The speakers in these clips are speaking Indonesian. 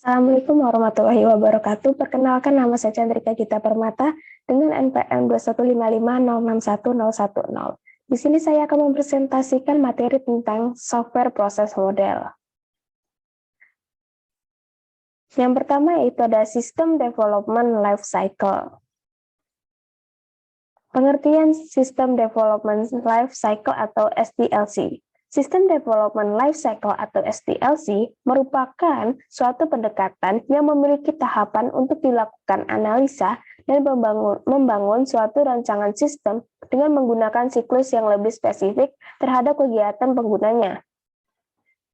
Assalamualaikum warahmatullahi wabarakatuh. Perkenalkan, nama saya Chandrika Gita Permata dengan NPM 215506110. Di sini saya akan mempresentasikan materi tentang software proses model. Yang pertama yaitu ada System Development Life Cycle. Pengertian System Development Life Cycle atau SDLC. System Development Life Cycle atau SDLC merupakan suatu pendekatan yang memiliki tahapan untuk dilakukan analisa dan membangun suatu rancangan sistem dengan menggunakan siklus yang lebih spesifik terhadap kegiatan penggunanya.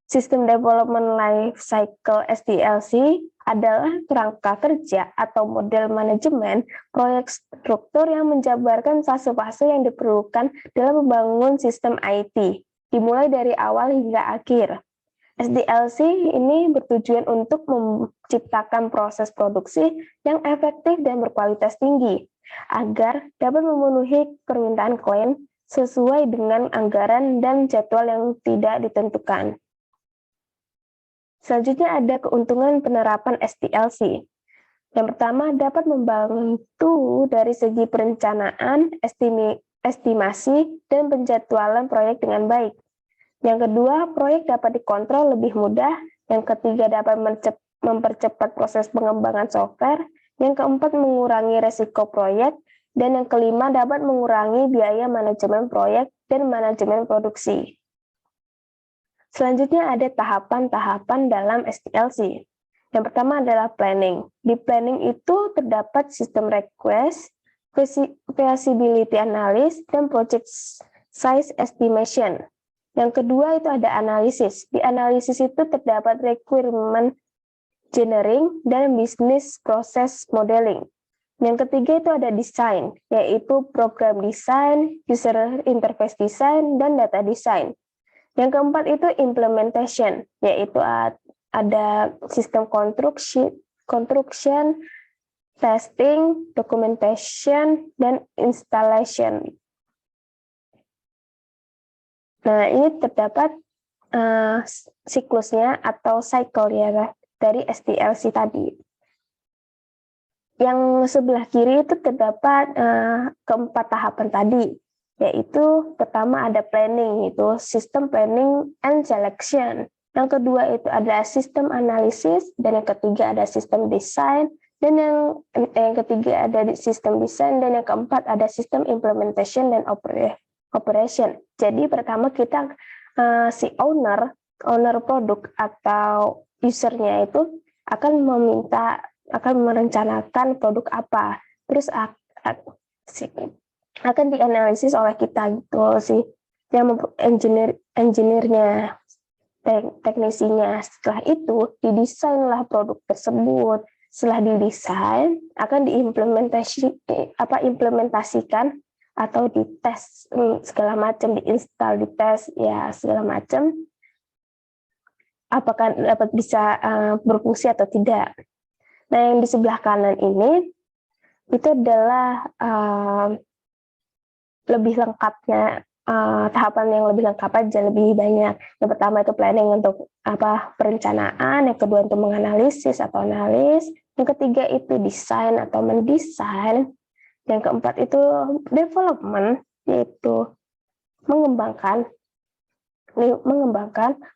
System Development Life Cycle SDLC adalah kerangka kerja atau model manajemen proyek struktur yang menjabarkan fase-fase yang diperlukan dalam membangun sistem IT, dimulai dari awal hingga akhir. SDLC ini bertujuan untuk menciptakan proses produksi yang efektif dan berkualitas tinggi, agar dapat memenuhi permintaan klien sesuai dengan anggaran dan jadwal yang tidak ditentukan. Selanjutnya ada keuntungan penerapan SDLC. Yang pertama, dapat membantu dari segi perencanaan, estimasi, dan penjadwalan proyek dengan baik. Yang kedua, proyek dapat dikontrol lebih mudah. Yang ketiga, dapat mempercepat proses pengembangan software. Yang keempat, mengurangi resiko proyek. Dan yang kelima, dapat mengurangi biaya manajemen proyek dan manajemen produksi. Selanjutnya ada tahapan-tahapan dalam SDLC. Yang pertama adalah planning. Di planning itu terdapat sistem request, feasibility analysis, dan project size estimation. Yang kedua itu ada analisis. Di analisis itu terdapat requirement engineering dan business process modeling. Yang ketiga itu ada design, yaitu program design, user interface design, dan data design. Yang keempat itu implementation, yaitu ada sistem construction, testing, documentation, dan installation. Nah, ini terdapat siklusnya atau cycle ya dari SDLC tadi. Yang sebelah kiri itu terdapat keempat tahapan tadi, yaitu pertama ada planning, itu system planning and selection. Yang kedua itu ada sistem analisis, dan yang ketiga ada sistem design, dan yang ketiga ada sistem design, dan yang keempat ada sistem implementation dan operation. Jadi pertama kita si owner produk atau usernya itu akan merencanakan produk apa, terus akan dianalisis oleh kita gitu sih, yang engineer-nya, teknisinya. Setelah itu didesainlah produk tersebut. Setelah didesain akan implementasikan atau dites segala macam, diinstal, dites ya segala macam, apakah dapat bisa berfungsi atau tidak. Nah, yang di sebelah kanan ini itu adalah lebih lengkapnya, tahapan yang lebih lengkap aja, lebih banyak. Yang pertama itu planning untuk perencanaan, yang kedua untuk menganalisis atau analis, yang ketiga itu desain atau mendesain, yang keempat itu development, yaitu mengembangkan.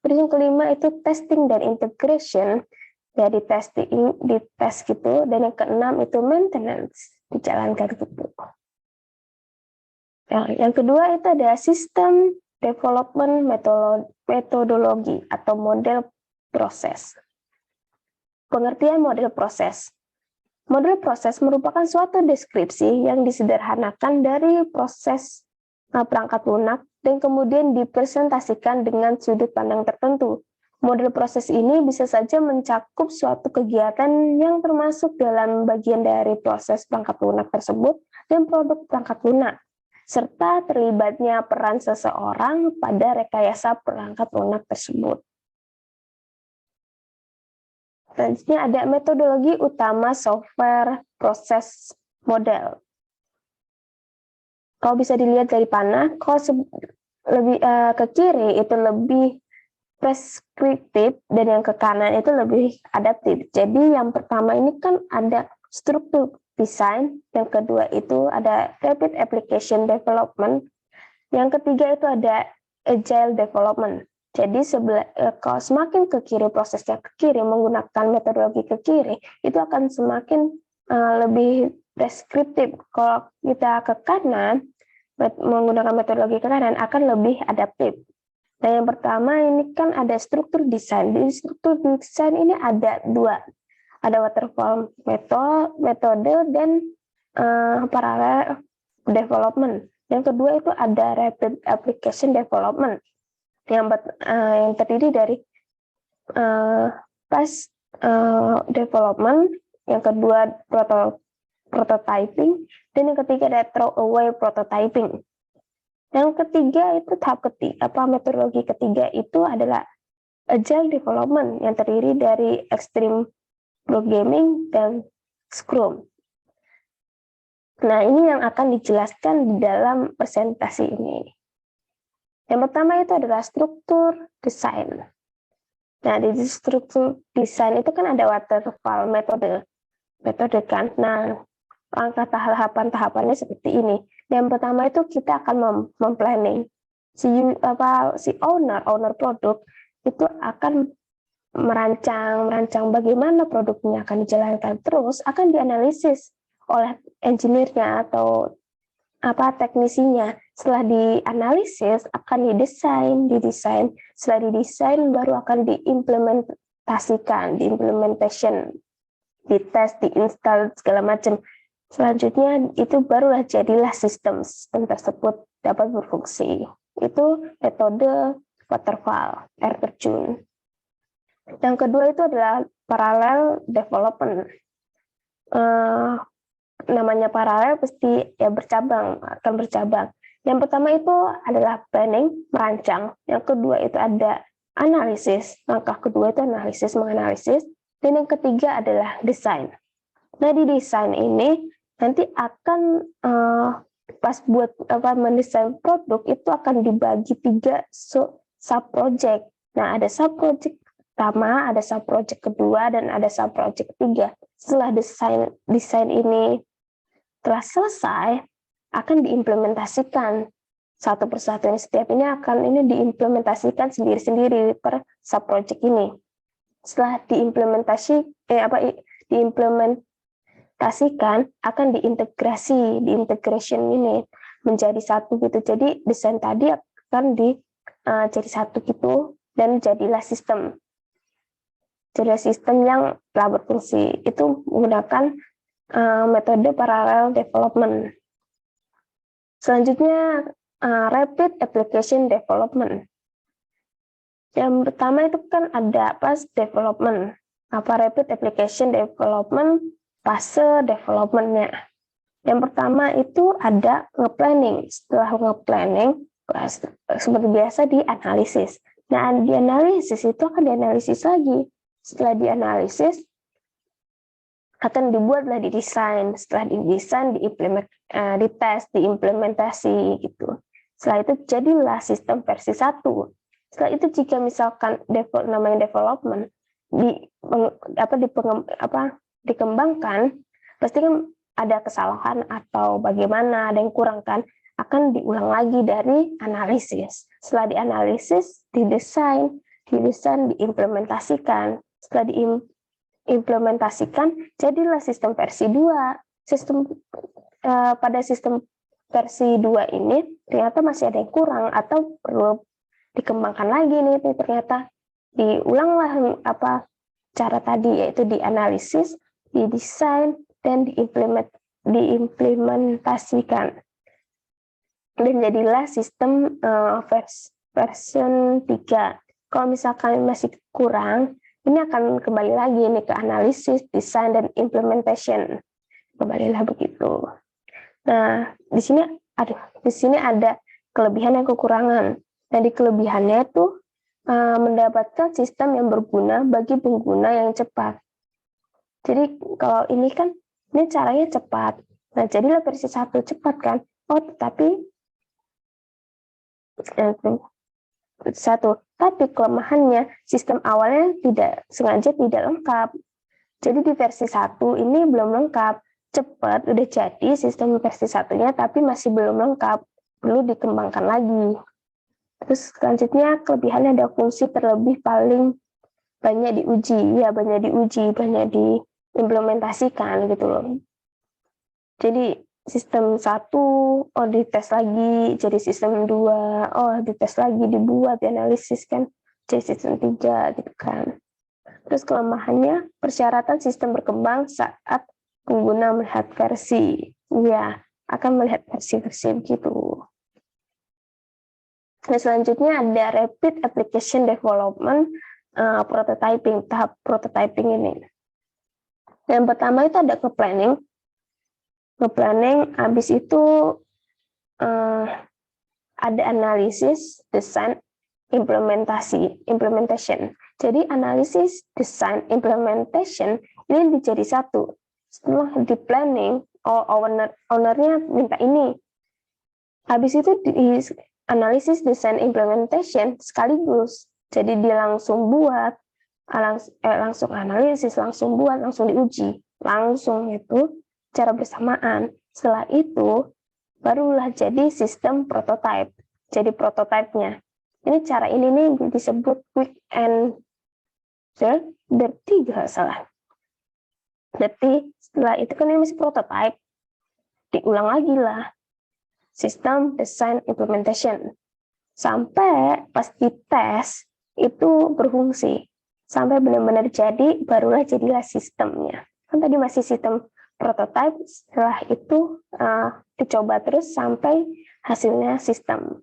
Terus yang kelima itu testing dan integration, ya di tes gitu, dan yang keenam itu maintenance, dijalankan gitu. Yang kedua itu ada sistem development metodologi atau model proses. Pengertian model proses. Model proses merupakan suatu deskripsi yang disederhanakan dari proses perangkat lunak dan kemudian dipresentasikan dengan sudut pandang tertentu. Model proses ini bisa saja mencakup suatu kegiatan yang termasuk dalam bagian dari proses perangkat lunak tersebut dan produk perangkat lunak, serta terlibatnya peran seseorang pada rekayasa perangkat lunak tersebut. Selanjutnya ada metodologi utama software proses model. Kalau bisa dilihat dari panah, kalau lebih ke kiri itu lebih preskriptif, dan yang ke kanan itu lebih adaptif. Jadi yang pertama ini kan ada struktur desain, yang kedua itu ada rapid application development, yang ketiga itu ada agile development. Jadi kalau semakin ke kiri, prosesnya ke kiri, menggunakan metodologi ke kiri, itu akan semakin lebih preskriptif. Kalau kita ke kanan, menggunakan metodologi ke kanan akan lebih adaptif. Nah, yang pertama ini kan ada struktur desain. Di struktur desain ini ada dua. Ada waterfall metode dan parallel development. Yang kedua itu ada rapid application development yang terdiri dari fast development, yang kedua prototyping, dan yang ketiga ada throwaway prototyping. Yang ketiga itu metodologi ketiga itu adalah agile development yang terdiri dari extreme programming dan Scrum. Nah, ini yang akan dijelaskan di dalam presentasi ini. Yang pertama itu adalah struktur desain. Nah, di struktur desain itu kan ada waterfall metode kan. Nah, langkah tahapannya seperti ini. Yang pertama itu kita akan memplanning. Si owner produk itu akan merancang bagaimana produknya akan dijalankan, terus akan dianalisis oleh engineer-nya atau teknisinya. Setelah dianalisis akan didesain. Setelah didesain baru akan diimplementasikan, dites, diinstal segala macam. Selanjutnya itu barulah jadilah sistem tersebut dapat berfungsi. Itu metode waterfall, air terjun. Yang kedua itu adalah parallel development. Namanya paralel pasti ya akan bercabang. Yang pertama itu adalah planning, merancang. Yang kedua itu ada analisis. Langkah kedua itu menganalisis. Dan yang ketiga adalah desain. Nah, di desain ini nanti akan pas buat mendesain produk itu akan dibagi 3 sub-project. Nah, ada sub-project pertama, ada sub-project kedua, dan ada sub-project ketiga. Setelah desain ini telah selesai, akan diimplementasikan satu persatu. Setiap ini akan diimplementasikan sendiri-sendiri per sub-project ini. Setelah diimplementasikan, akan diintegration ini menjadi satu gitu. Jadi desain tadi akan jadi satu gitu, dan jadilah sistem. Jadi sistem yang telah berfungsi itu menggunakan metode parallel development. Selanjutnya rapid application development. Yang pertama itu kan ada fast development. Rapid application development, fase development-nya. Yang pertama itu ada nge-planning. Setelah nge-planning, seperti biasa dianalisis. Nah, dianalisis itu akan dianalisis lagi. Setelah dianalisis, akan dibuatlah didesain. Setelah didesain, dites, diimplementasi gitu. Setelah itu jadilah sistem versi 1. Setelah itu jika misalkan namanya development dikembangkan, pasti kan ada kesalahan atau bagaimana, ada yang kurang kan, akan diulang lagi dari analisis. Setelah dianalisis, didesain, diimplementasikan. Setelah diimplementasikan, jadilah sistem versi 2. Pada sistem versi 2 ini ternyata masih ada yang kurang atau perlu dikembangkan lagi nih, ternyata diulanglah cara tadi, yaitu dianalisis, didesain, dan diimplementasikan. Dan jadilah sistem version 3. Kalau misalkan masih kurang, ini akan kembali lagi nih ke analisis, desain, dan implementation. Kembalilah begitu. Nah, di sini ada kelebihan dan kekurangan. Nah, di kelebihannya itu mendapatkan sistem yang berguna bagi pengguna yang cepat. Jadi kalau ini kan ini caranya cepat. Nah, jadilah versi 1 cepat kan. Oh, tetapi satu. Tapi kelemahannya sistem awalnya sengaja tidak lengkap. Jadi di versi 1 ini belum lengkap. Cepat udah jadi sistem versi 1-nya, tapi masih belum lengkap. Perlu dikembangkan lagi. Terus selanjutnya kelebihannya ada fungsi terlebih paling banyak diuji. Ya, banyak diuji, banyak diimplementasikan gitu loh. Jadi sistem 1, oh dites lagi, jadi sistem 2, oh dites lagi, dibuat, dianalisis kan, jadi sistem 3 gitu kan. Terus kelemahannya, persyaratan sistem berkembang saat pengguna melihat versi. Ya, akan melihat versi-versi begitu. Nah, selanjutnya ada Rapid Application Development, prototyping, tahap prototyping ini. Yang pertama itu ada ke-planning. Ke-planning, habis itu ada analisis, desain, implementation. Jadi analisis, desain, implementation ini dijadi satu. Setelah di planning, ownernya minta ini. Habis itu di analisis, desain, implementation sekaligus. Jadi dia langsung buat, langsung analisis, langsung buat, langsung diuji. Langsung itu secara bersamaan. Setelah itu barulah jadi sistem prototype. Jadi prototype-nya. Ini cara ini nih disebut quick and dirty, nggak salah. Dirty, setelah itu kan ini masih prototype. Diulang lagi lah. Sistem, design, implementation. Sampai pas dites, itu berfungsi. Sampai benar-benar jadi, barulah jadilah sistemnya. Kan tadi masih sistem prototype, setelah itu dicoba terus sampai hasilnya sistem.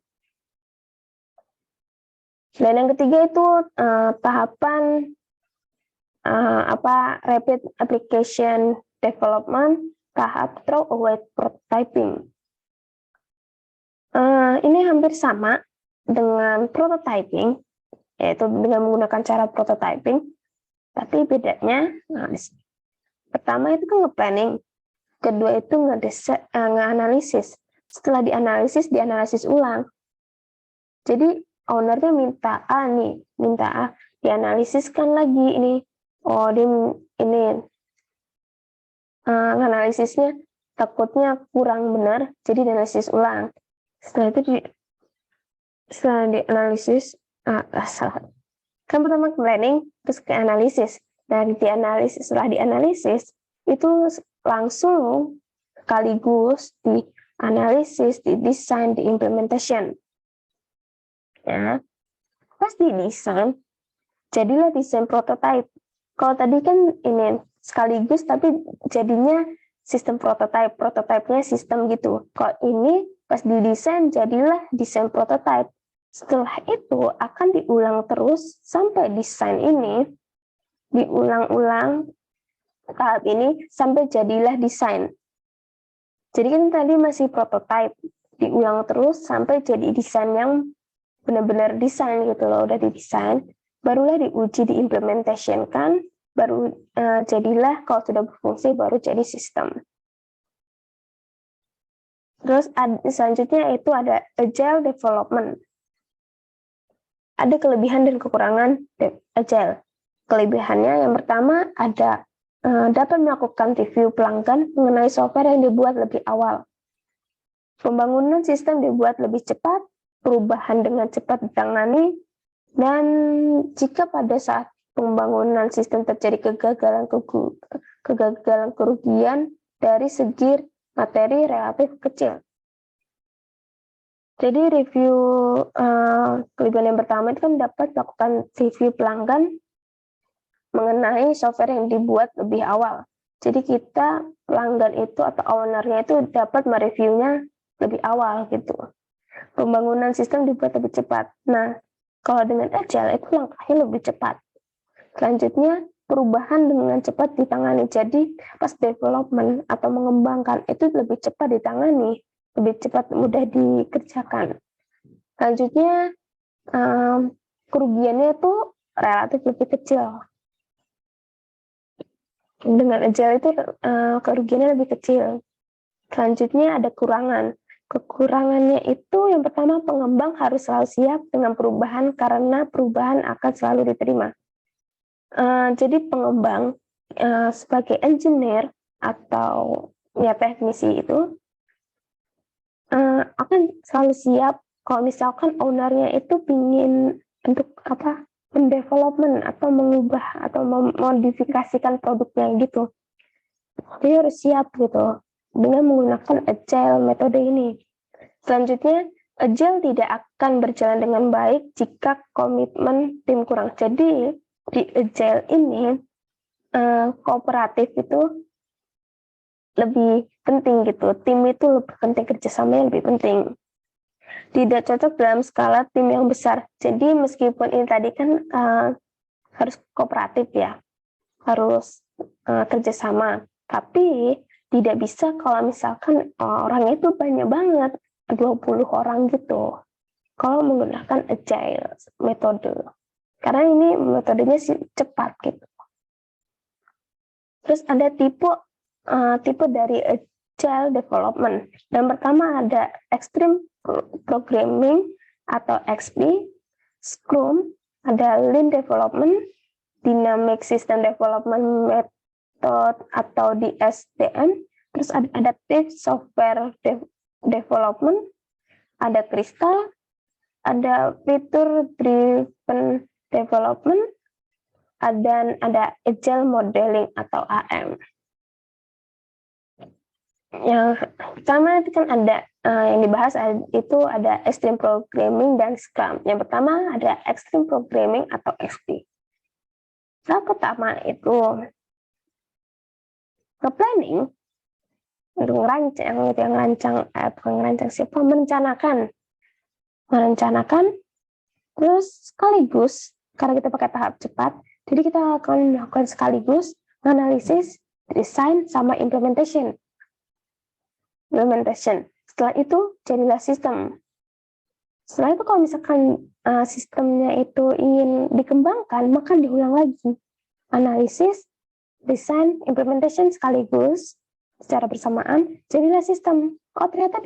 Dan yang ketiga itu tahapan Rapid Application Development, tahap Throwaway Prototyping. Ini hampir sama dengan prototyping, yaitu dengan menggunakan cara prototyping, tapi bedanya, pertama itu kan nge-planning, kedua itu nge-analisis. Setelah dianalisis ulang. Jadi ownernya minta A nih, dianalisiskan lagi ini. Oh, ini analisisnya takutnya kurang benar, jadi dianalisis ulang. Setelah dianalisis, salah. Kan pertama ke planning, terus ke analisis. Dan setelah dianalisis, itu langsung sekaligus dianalisis, didesain, diimplementation. Ya, pas didesain, jadilah desain prototype. Kalau tadi kan ini sekaligus, tapi jadinya sistem prototype, prototype-nya sistem gitu. Kalau ini pas didesain, jadilah desain prototype. Setelah itu akan diulang terus sampai desain ini diulang-ulang tahap ini sampai jadilah desain. Jadi kan tadi masih prototype, diulang terus sampai jadi desain yang benar-benar desain gitu loh, udah didesain, barulah diuji, diimplementation kan, baru jadilah kalau sudah berfungsi baru jadi sistem. Terus selanjutnya itu ada agile development. Ada kelebihan dan kekurangan agile. Kelebihannya yang pertama ada dapat melakukan review pelanggan mengenai software yang dibuat lebih awal. Pembangunan sistem dibuat lebih cepat, perubahan dengan cepat ditangani, dan jika pada saat pembangunan sistem terjadi kegagalan kerugian dari segi materi relatif kecil. Jadi review kelebihan yang pertama itu kan dapat melakukan review pelanggan mengenai software yang dibuat lebih awal. Jadi kita pelanggan itu atau ownernya itu dapat mereviewnya lebih awal gitu. Pembangunan sistem dibuat lebih cepat. Nah, kalau dengan agile itu langkahnya lebih cepat. Selanjutnya, perubahan dengan cepat ditangani. Jadi, pas development atau mengembangkan itu lebih cepat ditangani, lebih cepat mudah dikerjakan. Selanjutnya, kerugiannya itu relatif lebih kecil. Dengan agile itu kerugiannya lebih kecil. Selanjutnya ada kurangan. Kekurangannya itu yang pertama, pengembang harus selalu siap dengan perubahan karena perubahan akan selalu diterima. Jadi pengembang sebagai engineer atau ya teknisi itu akan selalu siap kalau misalkan ownernya itu ingin untuk pendevelopment atau mengubah atau memodifikasikan produknya gitu. Dia harus siap gitu dengan menggunakan agile metode ini. Selanjutnya, agile tidak akan berjalan dengan baik jika komitmen tim kurang. Jadi di agile ini kooperatif itu lebih penting gitu. Tim itu lebih penting, kerjasamanya lebih penting. Tidak cocok dalam skala tim yang besar. Jadi meskipun ini tadi kan harus kooperatif ya, harus kerjasama. Tapi tidak bisa kalau misalkan orangnya itu banyak banget, 20 orang gitu. Kalau menggunakan agile metode. Karena ini metodenya sih cepat gitu. Terus ada tipe dari agile development. Yang pertama ada extreme programming atau XP, Scrum, ada lean development, dynamic system development method atau DSDM, terus ada adaptive software development, ada Crystal, ada feature driven development, dan ada agile modeling atau AM. Yang pertama itu kan ada yang dibahas itu ada extreme programming dan Scrum. Yang pertama ada extreme programming atau XP. Tahap pertama itu planning, merencanakan, terus sekaligus karena kita pakai tahap cepat, jadi kita akan melakukan sekaligus analisis, desain, sama implementation. Setelah itu jadilah sistem. Setelah itu kalau misalkan sistemnya itu ingin dikembangkan, maka diulang lagi analisis, desain, implementation sekaligus secara bersamaan, jadilah sistem. Oh ternyata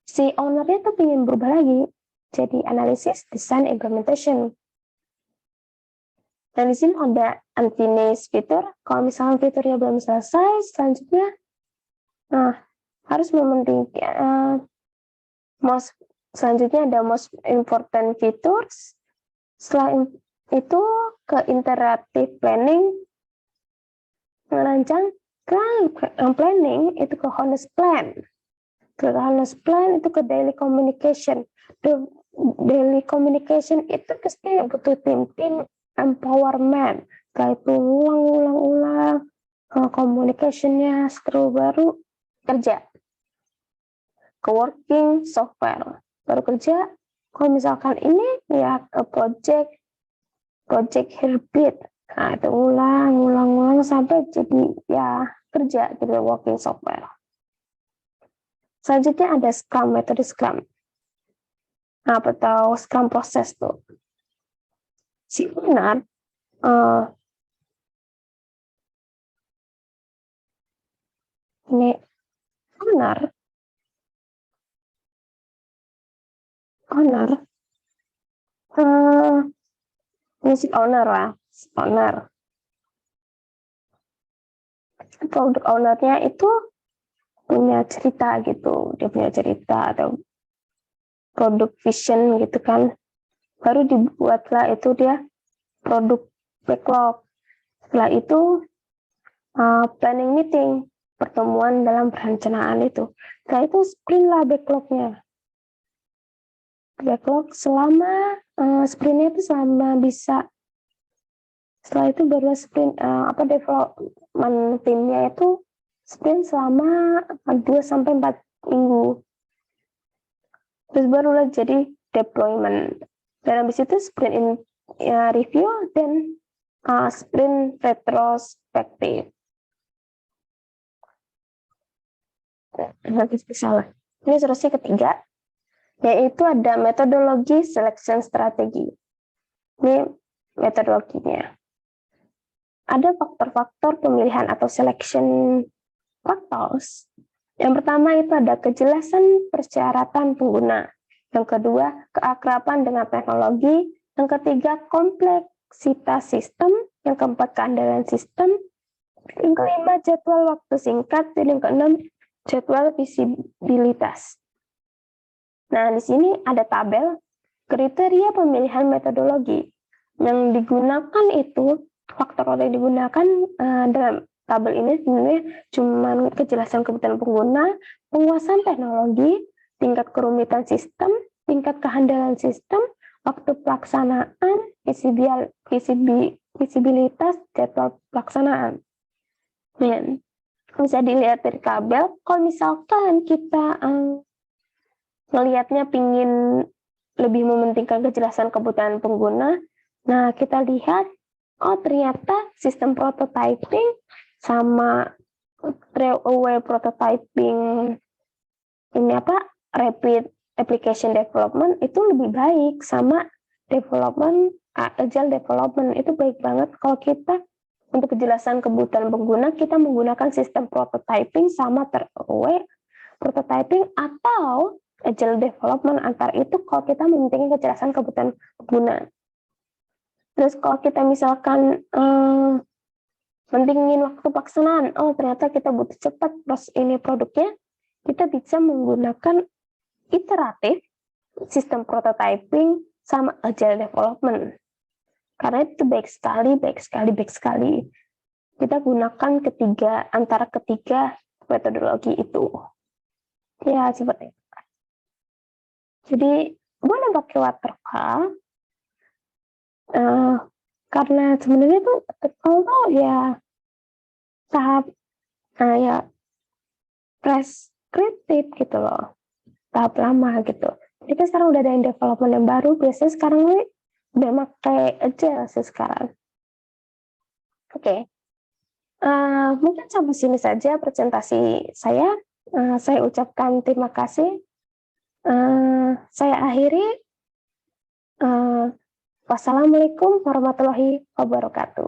si ownernya tuh ingin berubah lagi, jadi analisis, desain, implementation. Dan di sini ada unfinished feature. Kalau misalnya fiturnya belum selesai, selanjutnya harus mementingkan selanjutnya ada most important features. Setelah itu ke interactive planning, merancang. Planning itu ke honest plan. Ke honest plan itu ke daily communication. Daily communication itu pasti butuh tim empowerment. Setelah itu ulang communication-nya, setelah baru kerja. Ke working software. Baru kerja. Kalau misalkan ini ya ke project heartbeat. Nah, itu ulang sampai jadi ya kerja gitu working software. Selanjutnya ada Scrum, metode Scrum. Atau Scrum proses tuh. Si owner ini owner ini si owner lah, produk ownernya itu punya cerita gitu, dia punya cerita atau produk vision gitu kan, baru dibuatlah itu dia produk backlog. Setelah itu planning meeting, pertemuan dalam perencanaan itu. Setelah itu sprint lah backlognya. Backlog selama sprintnya itu selama bisa. Setelah itu baru sprint development timnya itu sprint selama 2-4 minggu. Terus barulah jadi deployment. Dan habis itu sprint review dan sprint retrospektif. Ini seterusnya ketiga, yaitu ada metodologi selection strategi. Ini metodologinya. Ada faktor-faktor pemilihan atau selection factors Yang pertama itu ada kejelasan persyaratan pengguna. Yang kedua, keakraban dengan teknologi. Yang ketiga, kompleksitas sistem. Yang keempat, keandalan sistem. Yang kelima, jadwal waktu singkat. Dan yang keenam, jadwal visibilitas. Nah, di sini ada tabel kriteria pemilihan metodologi. Yang digunakan itu, faktor yang digunakan dalam tabel ini sebenarnya cuma kejelasan kebutuhan pengguna, penguasaan teknologi, tingkat kerumitan sistem, tingkat kehandalan sistem, waktu pelaksanaan, visibilitas, jadwal pelaksanaan. Dan bisa dilihat dari tabel, kalau misalkan kita melihatnya pingin lebih mementingkan kejelasan kebutuhan pengguna, nah kita lihat, oh ternyata sistem prototyping sama railway prototyping ini rapid application development itu lebih baik sama development agile development. Itu baik banget kalau kita untuk kejelasan kebutuhan pengguna kita menggunakan sistem prototyping sama railway prototyping atau agile development. Antara itu kalau kita mementingkan kejelasan kebutuhan pengguna. Terus kalau kita misalkan mentingin waktu pelaksanaan, oh ternyata kita butuh cepat proses ini produknya, kita bisa menggunakan iteratif, sistem prototyping, sama agile development. Karena itu baik sekali. Kita gunakan antara ketiga metodologi itu. Ya, seperti itu. Jadi, boleh pakai waterfall, karena sebenarnya tuh waterfall ya tahap ya preskriptif gitu loh, tahap lama gitu. Jadi kan sekarang udah ada yang development yang baru, biasanya sekarang ini udah pakai agile sih sekarang. Oke. Mungkin sampai sini saja presentasi saya. Saya ucapkan terima kasih. Saya akhiri. Wassalamualaikum warahmatullahi wabarakatuh.